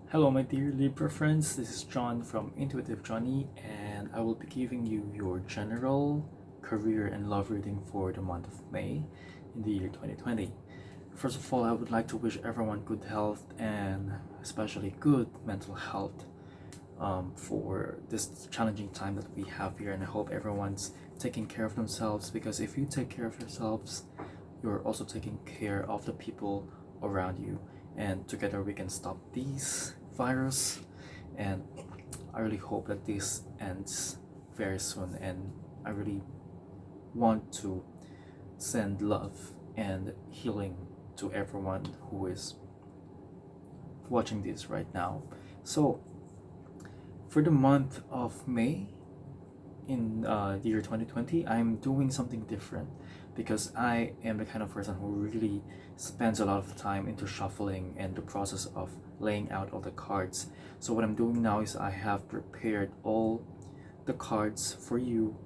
Hello, my dear Libra friends. This is John from Intuitive Johnny, and I will be giving you your general career and love reading for the month of May in the year 2020. First of all, I would like to wish everyone good health and especially good mental health for this challenging time that we have here. And I hope everyone's taking care of themselves, because if you take care of yourselves, you're also taking care of the people around you, and together we can stop these virus. And I really hope that this ends very soon, and I really want to send love and healing to everyone who is watching this right now. So for the month of May in the year 2020, I'm doing something different, because I am the kind of person who really spends a lot of time into shuffling and the process of laying out all the cards. So what I'm doing now is I have prepared all the cards for you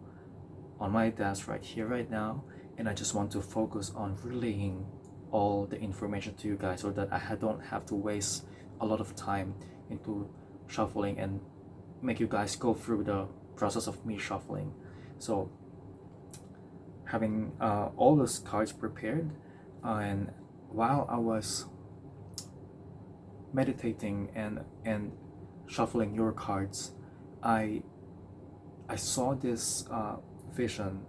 on my desk right here right now, and I just want to focus on relaying all the information to you guys, so that I don't have to waste a lot of time into shuffling and make you guys go through the process of me shuffling. So having all those cards prepared, and while I was meditating and shuffling your cards, I I saw this vision.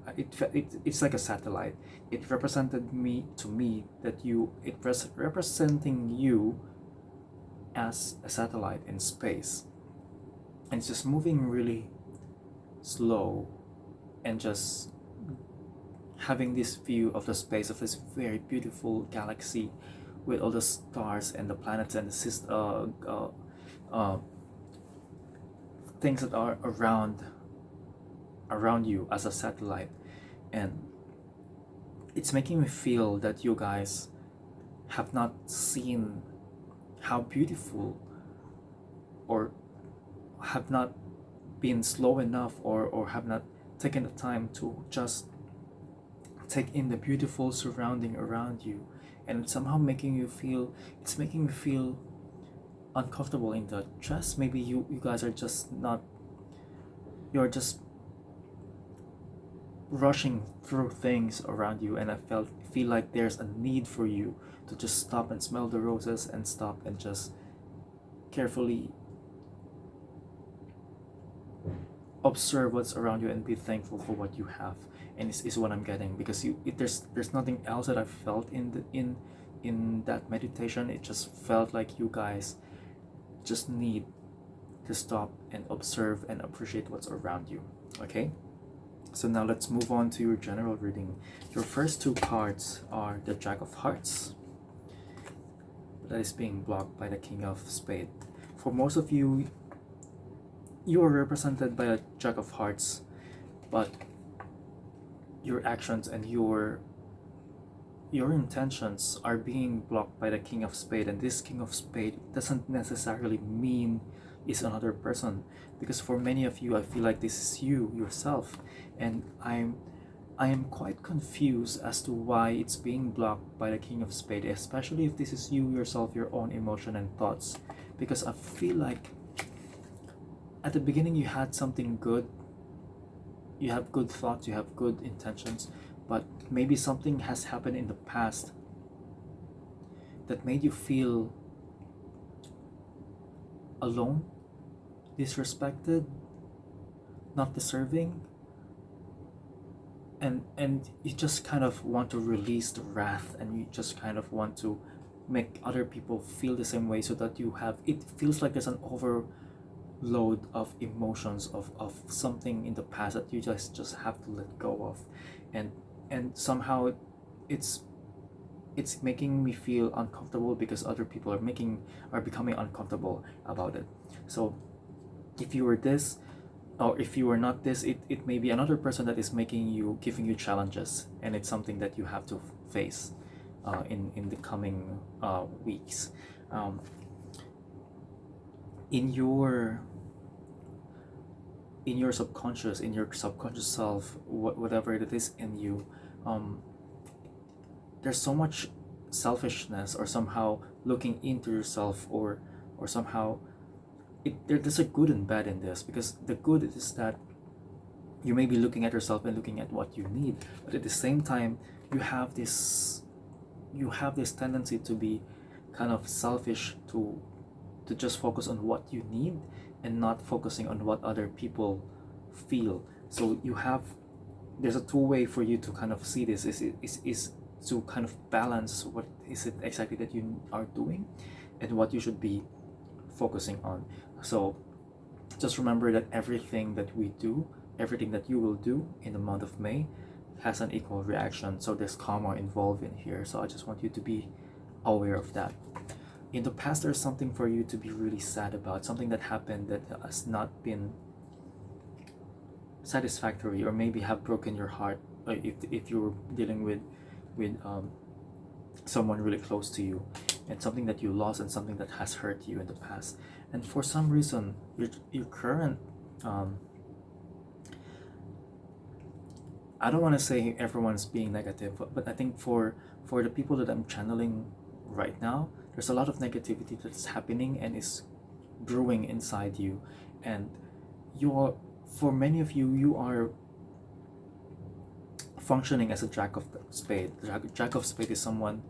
It's like a satellite. It represented me to me that representing you as a satellite in space, and it's just moving really slow, and just having this view of the space of this very beautiful galaxy with all the stars and the planets and uh, things that are around you as a satellite. And it's making me feel that you guys have not seen how beautiful, or have not been slow enough, or have not taken the time to just take in the beautiful surrounding around you. And it's somehow making me feel uncomfortable in the chest. Maybe you guys are just not, you're just rushing through things around you, and I feel like there's a need for you to just stop and smell the roses, and stop and just carefully observe what's around you and be thankful for what you have. And this is what I'm getting, because there's nothing else that I felt in that meditation. It just felt like you guys just need to stop and observe and appreciate what's around you. Okay, so now let's move on to your general reading. Your first two cards are the Jack of Hearts, that is being blocked by the King of Spades. For most of you, you are represented by a Jack of Hearts, but your actions and your intentions are being blocked by the King of Spades. And this King of Spades doesn't necessarily mean is another person, because for many of you, I feel like this is you yourself, and I am quite confused as to why it's being blocked by the King of Spades, especially if this is you yourself, your own emotion and thoughts. Because I feel like at the beginning you had something good, you have good thoughts, you have good intentions, but maybe something has happened in the past that made you feel alone, disrespected, not deserving, and you just kind of want to release the wrath, and you just kind of want to make other people feel the same way, so that you have, it feels like there's an overload of emotions of something in the past that you just have to let go of. And somehow it's making me feel uncomfortable, because other people are becoming uncomfortable about it. So if you were this, or if you are not this, it may be another person that is giving you challenges, and it's something that you have to face in the coming weeks. In your subconscious, in your subconscious self, whatever it is in you, there's so much selfishness, or somehow looking into yourself, or or somehow there's a good and bad in this, because the good is that you may be looking at yourself and looking at what you need, but at the same time you have this tendency to be kind of selfish, to just focus on what you need and not focusing on what other people feel. So there's a two-way for you to kind of see this, is to kind of balance what is it exactly that you are doing and what you should be focusing on. So just remember that everything that we do, everything that you will do in the month of May has an equal reaction. So there's karma involved in here. So I just want you to be aware of that. In the past, there's something for you to be really sad about, something that happened that has not been satisfactory, or maybe have broken your heart, if you're dealing with someone really close to you, and something that you lost and something that has hurt you in the past. And for some reason your current I don't want to say everyone's being negative, but I think for the people that I'm channeling right now, there's a lot of negativity that's happening and is brewing inside you. And for many of you, you are functioning as a jack of spade. Jack of spade is someone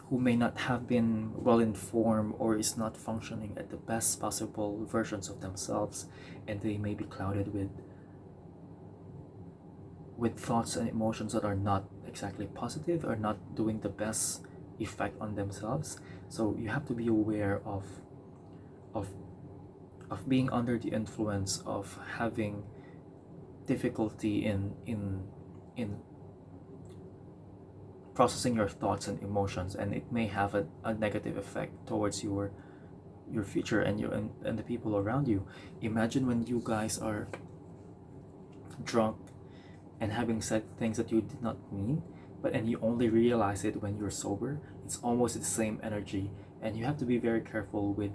who may not have been well informed, or is not functioning at the best possible versions of themselves, and they may be clouded with thoughts and emotions that are not exactly positive, or not doing the best effect on themselves. So you have to be aware of being under the influence, of having difficulty in processing your thoughts and emotions, and it may have a negative effect towards your future and and the people around you. Imagine when you guys are drunk and having said things that you did not mean, and you only realize it when you're sober. It's almost the same energy, and you have to be very careful with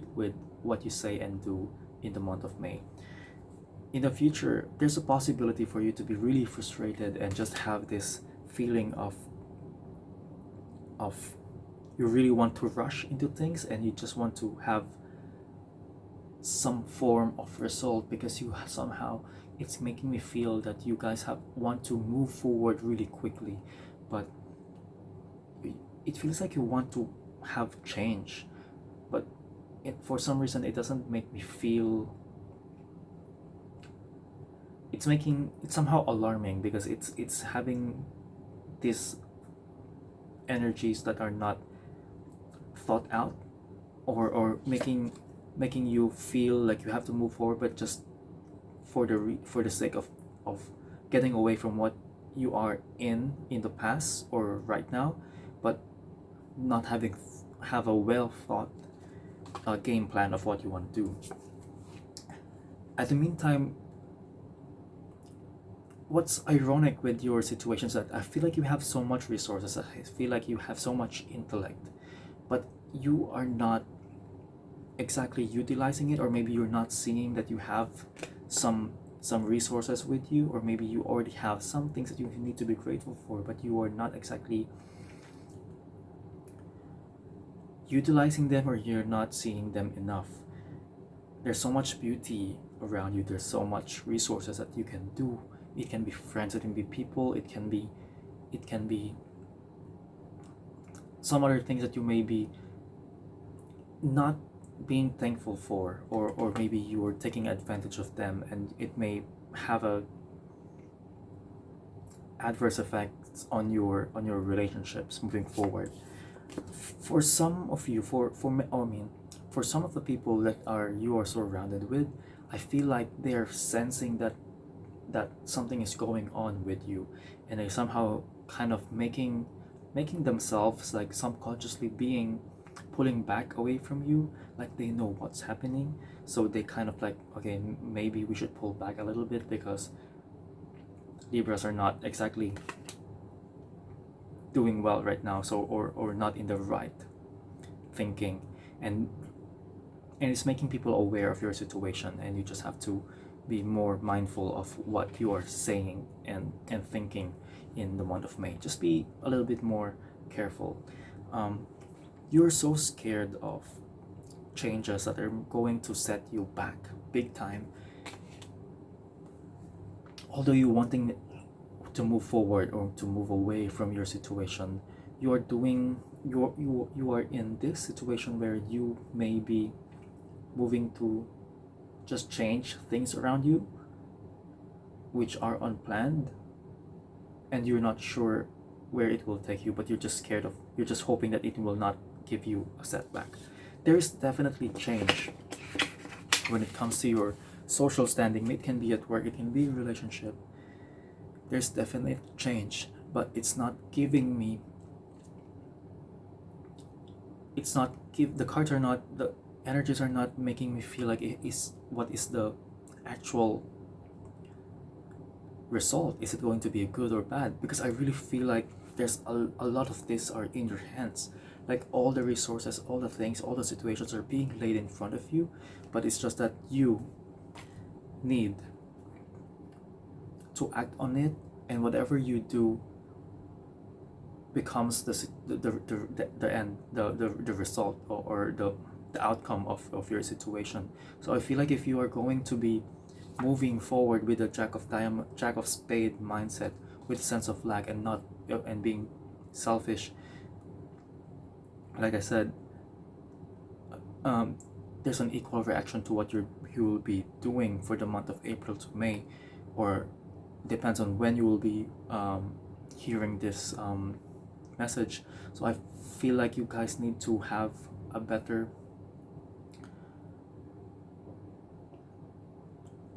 what you say and do in the month of May. In the future, there's a possibility for you to be really frustrated and just have this feeling of you really want to rush into things, and you just want to have some form of result, because you somehow, it's making me feel that you guys want to move forward really quickly, but it feels like you want to have change, but for some reason it doesn't make me feel. It's somehow alarming, because it's having these energies that are not thought out, or making you feel like you have to move forward, but just for the sake of getting away from what you are in the past or right now, but not have a well thought game plan of what you want to do. At the meantime, what's ironic with your situation is that I feel like you have so much resources, I feel like you have so much intellect, but you are not exactly utilizing it, or maybe you're not seeing that you have some resources with you, or maybe you already have some things that you need to be grateful for, but you are not exactly utilizing them, or you're not seeing them enough. There's so much beauty around you, there's so much resources that you can do. It can be friends, it can be people, it can be some other things that you may be not being thankful for, or maybe you are taking advantage of them, and it may have a adverse effects on your relationships moving forward. For some of you, for some of the people that you are surrounded with, I feel like they're sensing that something is going on with you, and they somehow kind of making themselves like subconsciously pulling back away from you, like they know what's happening, so they kind of like, okay, maybe we should pull back a little bit, because Libras are not exactly doing well right now, so or not in the right thinking, and it's making people aware of your situation, and you just have to be more mindful of what you are saying and thinking in the month of May. Just be a little bit more careful. You're so scared of changes that are going to set you back big time. Although you wanting to move forward or to move away from your situation, you are in this situation where you may be moving to just change things around you which are unplanned, and you're not sure where it will take you, but you're just hoping that it will not give you a setback. There is definitely change when it comes to your social standing. It can be at work, it can be a relationship. There's definitely change, but the cards are not, the energies are not making me feel like it is what is the actual result. Is it going to be good or bad? Because I really feel like there's a lot of this are in your hands. Like all the resources, all the things, all the situations are being laid in front of you, but it's just that you need to act on it, and whatever you do becomes the end, the result, or the outcome of your situation. So I feel like if you are going to be moving forward with a jack of spade mindset, with a sense of lack and not and being selfish, like I said, there's an equal reaction to what you will be doing for the month of April to May, or depends on when you will be hearing this message. So I feel like you guys need to have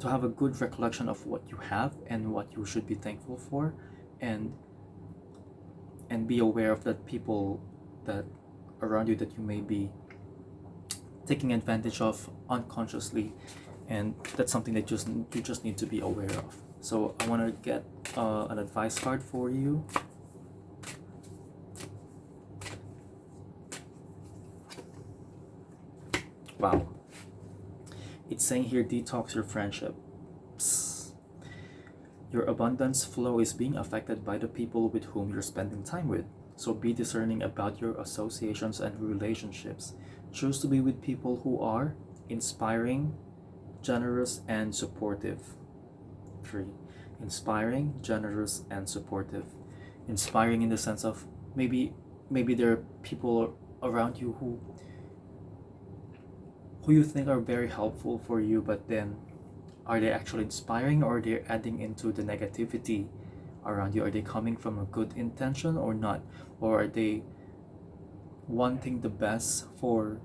a good recollection of what you have and what you should be thankful for, and be aware of that people that around you that you may be taking advantage of unconsciously, and that's something that you just need to be aware of. So I want to get an advice card for you. Wow, it's saying here, detox your friendships. Your abundance flow is being affected by the people with whom you're spending time with. So be discerning about your associations and relationships. Choose to be with people who are inspiring, generous, and supportive. 3. Inspiring, generous, and supportive. Inspiring in the sense of maybe there are people around you who you think are very helpful for you, but then are they actually inspiring, or are they adding into the negativity around you? Are they coming from a good intention or not? Or are they wanting the best for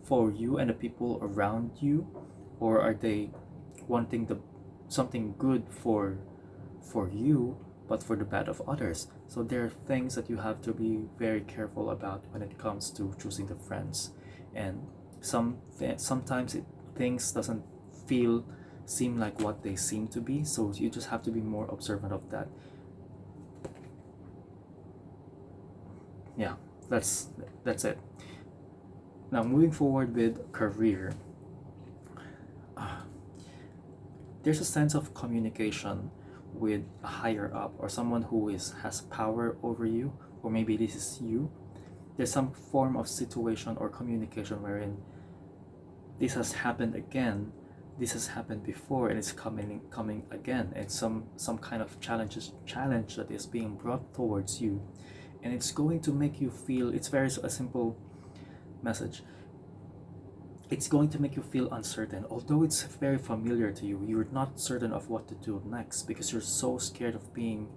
you and the people around you? Or are they wanting something good for you, but for the bad of others? So there are things that you have to be very careful about when it comes to choosing the friends. And sometimes things doesn't seem like what they seem to be, so you just have to be more observant of that. Yeah, that's it. Now moving forward with career, there's a sense of communication with a higher up, or someone who has power over you, or maybe this is you. There's some form of situation or communication wherein this has happened again, this has happened before, and it's coming again, and some kind of challenge that is being brought towards you, and it's going to make you feel, it's a simple message, it's going to make you feel uncertain. Although it's very familiar to you, you're not certain of what to do next, because you're so scared of being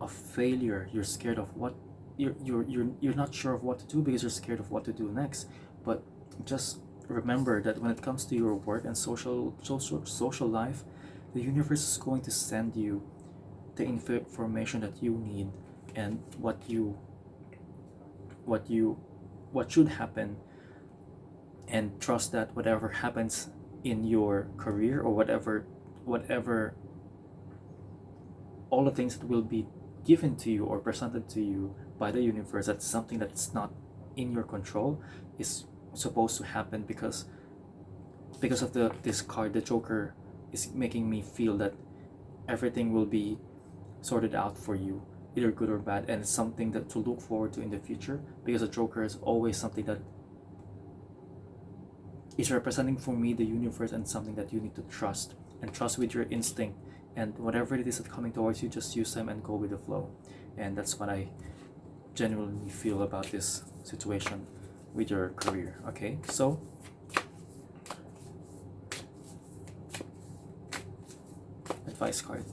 a failure. You're scared of what you're not sure of what to do, because you're scared of what to do next. But just remember that when it comes to your work and social life, the universe is going to send you the information that you need, and what should happen, and trust that whatever happens in your career, or whatever all the things that will be given to you or presented to you by the universe, that's something that's not in your control, is supposed to happen, because of this card, the Joker, is making me feel that everything will be sorted out for you, either good or bad, and it's something that to look forward to in the future, because the Joker is always something that is representing for me the universe and something that you need to trust, and trust with your instinct, and whatever it is that's coming towards you, just use them and go with the flow. And that's what I genuinely feel about this situation with your career. Okay, so advice card.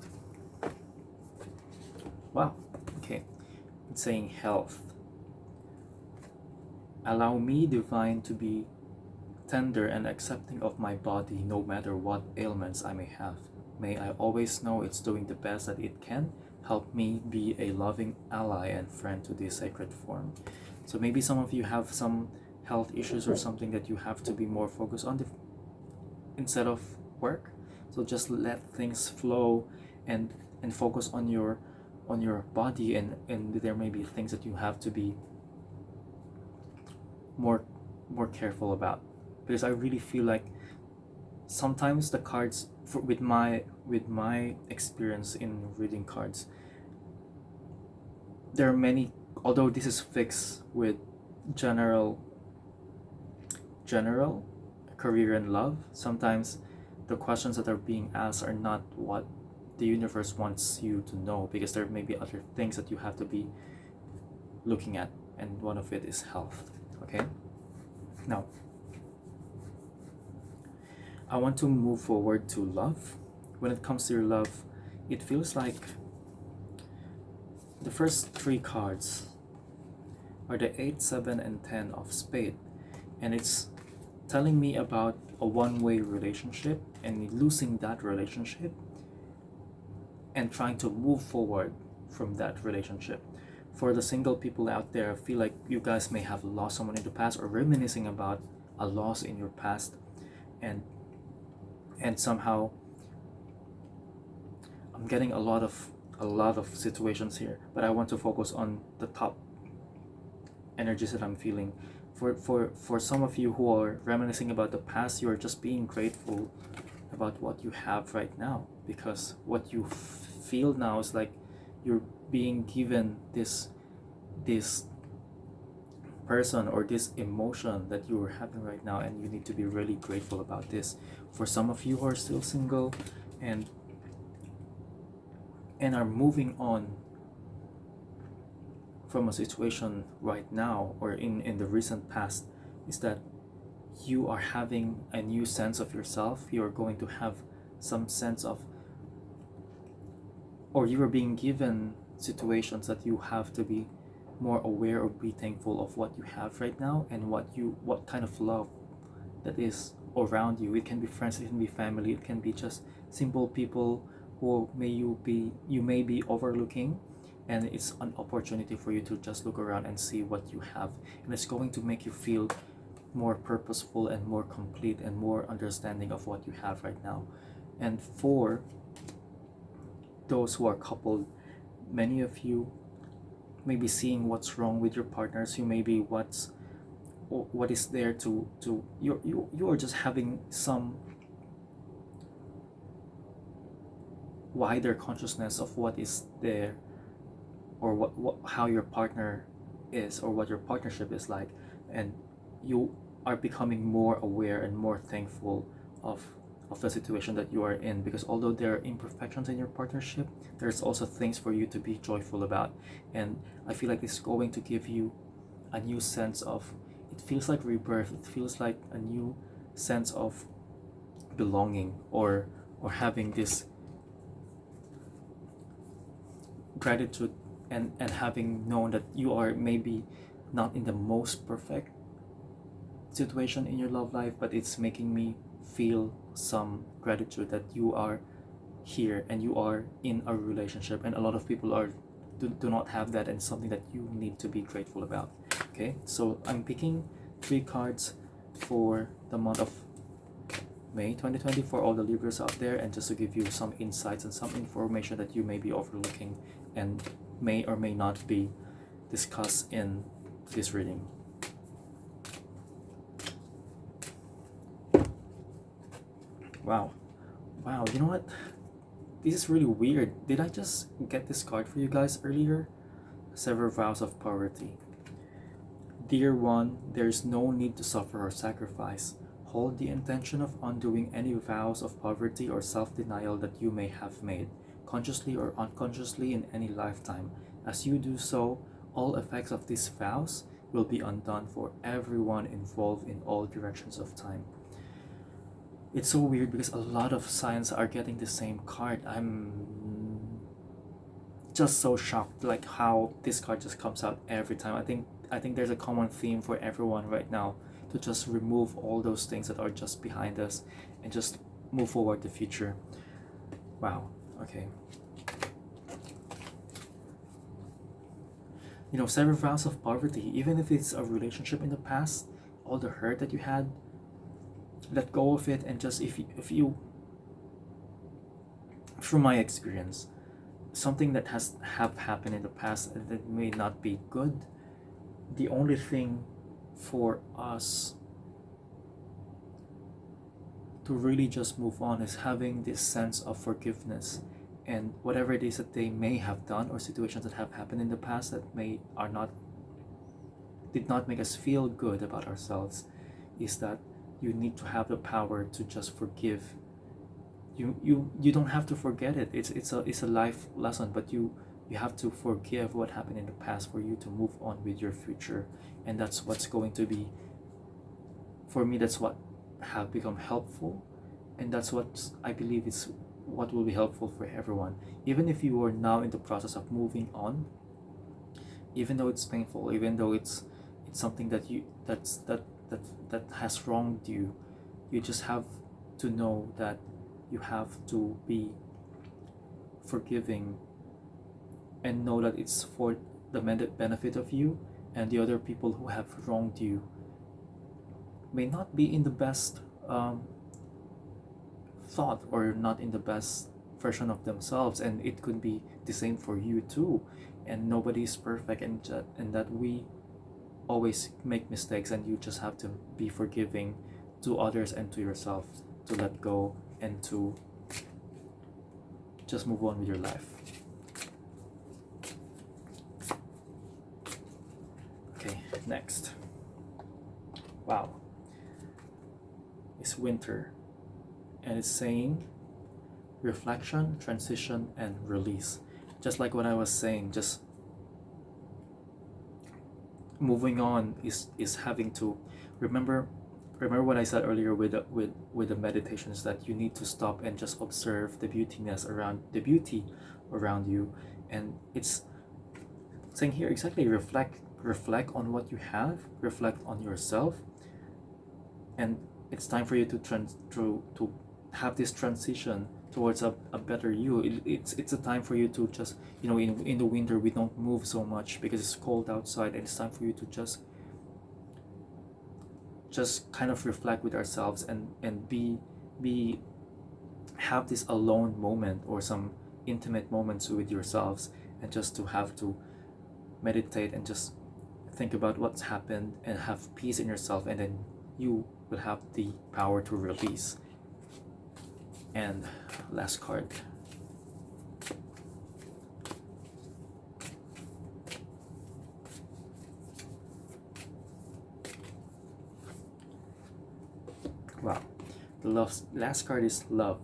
Wow, okay, it's saying health. Allow me, divine, to be tender and accepting of my body, no matter what ailments I may have. May I always know it's doing the best that it can. Help me be a loving ally and friend to this sacred form. So maybe some of you have some health issues or something that you have to be more focused on instead of work. So just let things flow and focus on your body, and there may be things that you have to be more careful about, because I really feel like sometimes the cards with my experience in reading cards, there are many, although this is fixed with general career and love, sometimes the questions that are being asked are not what the universe wants you to know, because there may be other things that you have to be looking at, and one of it is health. Okay, now I want to move forward to love. When it comes to your love, it feels like the first three cards are the 8, 7, and 10 of spade, and it's telling me about a one-way relationship and losing that relationship and trying to move forward from that relationship. For the single people out there, I feel like you guys may have lost someone in the past or reminiscing about a loss in your past, and somehow I'm getting a lot of situations here, but I want to focus on the top energies that I'm feeling. For some of you who are reminiscing about the past, you are just being grateful about what you have right now, because what you feel now is like you're being given this person or this emotion that you are having right now, and you need to be really grateful about this. For some of you who are still single and are moving on from a situation right now or in the recent past, is that you are having a new sense of yourself. You are going to have some sense of, or you are being given situations that you have to be more aware or be thankful of what you have right now, and what kind of love that is around you. It can be friends, it can be family, it can be just simple people who you may be overlooking, and it's an opportunity for you to just look around and see what you have, and it's going to make you feel more purposeful and more complete and more understanding of what you have right now. And for those who are coupled, many of you may be seeing what's wrong with your partners. You may be what is there to you are just having some wider consciousness of what is there, or what how your partner is, or what your partnership is like, and you are becoming more aware and more thankful of the situation that you are in, because although there are imperfections in your partnership, there's also things for you to be joyful about. And I feel like it's going to give you a new sense of, it feels like rebirth, it feels like a new sense of belonging, or having this gratitude, and having known that you are maybe not in the most perfect situation in your love life, but it's making me feel some gratitude that you are here and you are in a relationship, and a lot of people do not have that, and something that you need to be grateful about. Okay, so I'm picking 3 cards for the month of May 2020 for all the Libras out there, and just to give you some insights and some information that you may be overlooking and may or may not be discussed in this reading. Wow, you know what? This is really weird. Did I just get this card for you guys earlier? Sever vows of poverty. Dear one, there is no need to suffer or sacrifice. Hold the intention of undoing any vows of poverty or self-denial that you may have made, consciously or unconsciously in any lifetime. As you do so, all effects of these vows will be undone for everyone involved in all directions of time. It's so weird because a lot of signs are getting the same card. I'm just so shocked like how this card just comes out every time. I think there's a common theme for everyone right now, to just remove all those things that are just behind us and just move forward the future. Wow. Okay. Several vows of poverty, even if it's a relationship in the past, all the hurt that you had, let go of it. And just if you from my experience, something that have happened in the past that may not be good, the only thing for us to really just move on is having this sense of forgiveness. And whatever it is that they may have done, or situations that have happened in the past that did not make us feel good about ourselves, is that you need to have the power to just forgive. You don't have to forget it. It's a life lesson, but you have to forgive what happened in the past for you to move on with your future. And that's what's going to be, for me, that's what have become helpful, and that's what I believe is what will be helpful for everyone. Even if you are now in the process of moving on, even though it's painful, even though it's something that has wronged you, you just have to know that you have to be forgiving, and know that it's for the benefit of you, and the other people who have wronged you may not be in the best thought, or not in the best version of themselves, and it could be the same for you too. And nobody is perfect, and that we always make mistakes, and you just have to be forgiving to others and to yourself, to let go and to just move on with your life. Okay, next. Wow. It's winter, and it's saying reflection, transition, and release. Just like what I was saying, just moving on is having to remember what I said earlier with the meditations, that you need to stop and just observe the beauty around you. And it's saying here exactly, reflect on what you have, reflect on yourself, and it's time for you to have this transition towards a better you. It's a time for you to just, in the winter we don't move so much because it's cold outside, and it's time for you to just kind of reflect with ourselves, and have this alone moment, or some intimate moments with yourselves, and just to have to meditate and just think about what's happened and have peace in yourself, and then you will have the power to release. And last card. Wow. The last card is love.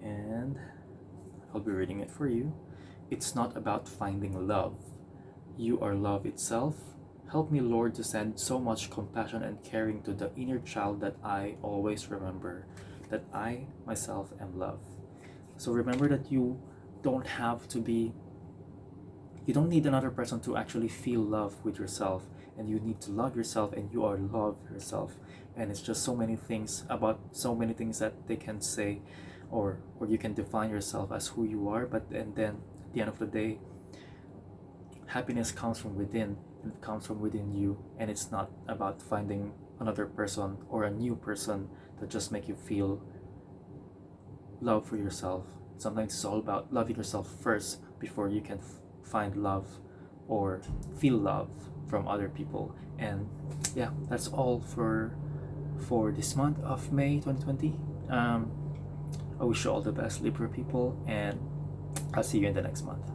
And I'll be reading it for you. It's not about finding love. You are love itself. Help me, Lord, to send so much compassion and caring to the inner child that I always remember that I myself am love. So remember that you don't need another person to actually feel love with yourself, and you need to love yourself, and you are love yourself. And it's just so many things that they can say, or you can define yourself as who you are, but and then at the end of the day, happiness comes from within. It comes from within you, and it's not about finding another person or a new person that just make you feel love for yourself. Sometimes it's all about loving yourself first before you can find love or feel love from other people. And yeah, that's all for this month of May 2020. I wish you all the best, Libra people, and I'll see you in the next month.